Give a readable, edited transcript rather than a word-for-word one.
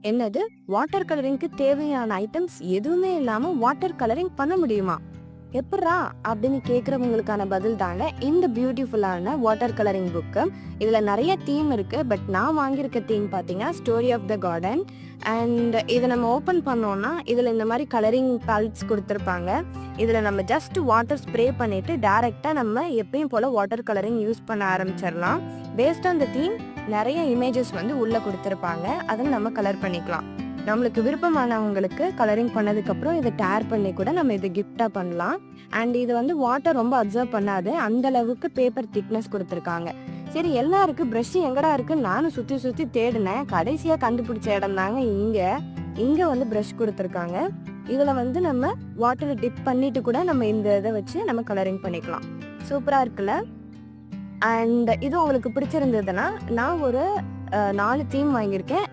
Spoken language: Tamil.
என்னது? வாட்டர் கலரிங்க்கு தேவையான ஐட்டம்ஸ் எதுவுமே இல்லாம வாட்டர் கலரிங் பண்ண முடியுமா? எப்புட்றா அப்படின்னு கேட்குறவங்களுக்கான பதில் தாங்க இந்த பியூட்டிஃபுல்லான வாட்டர் கலரிங் புக்கு. இதில் நிறைய தீம் இருக்குது. பட் நான் வாங்கியிருக்க தீம் பார்த்தீங்கன்னா story of the garden. And இதை நம்ம ஓப்பன் பண்ணோன்னா இதில் இந்த மாதிரி கலரிங் பேலட்ஸ் கொடுத்துருப்பாங்க. இதில் நம்ம ஜஸ்ட் வாட்டர் ஸ்ப்ரே பண்ணிவிட்டு டேரெக்டாக நம்ம எப்பயும் போல் வாட்டர் கலரிங் யூஸ் பண்ண ஆரம்பிச்சிடலாம். பேஸ்ட் ஆன் த தீம் நிறைய இமேஜஸ் வந்து உள்ளே கொடுத்துருப்பாங்க. அதில் நம்ம கலர் பண்ணிக்கலாம். நம்மளுக்கு விருப்பமானவங்களுக்கு கலரிங் பண்ணதுக்கப்புறம் இதை டேர் பண்ணி கூட நம்ம இதை கிஃப்டாக பண்ணலாம். அண்ட் இது வந்து வாட்டர் ரொம்ப அப்சர்வ் பண்ணாது, அந்த அளவுக்கு பேப்பர் திக்னஸ் கொடுத்துருக்காங்க. சரி, எல்லாருக்கும் ப்ரஷ் எங்கடா இருக்குன்னு நானும் சுற்றி சுற்றி தேடினேன். கடைசியாக கண்டுபிடிச்ச இடம் தாங்க இங்கே வந்து ப்ரஷ் கொடுத்துருக்காங்க. இதில் வந்து நம்ம வாட்டரை டிப் பண்ணிட்டு கூட நம்ம இந்த இதை வச்சு நம்ம கலரிங் பண்ணிக்கலாம். சூப்பராக இருக்குல்ல? அண்ட் இது உங்களுக்கு பிடிச்சிருந்ததுன்னா நான் ஒரு 4 தீம் வாங்கியிருக்கேன்.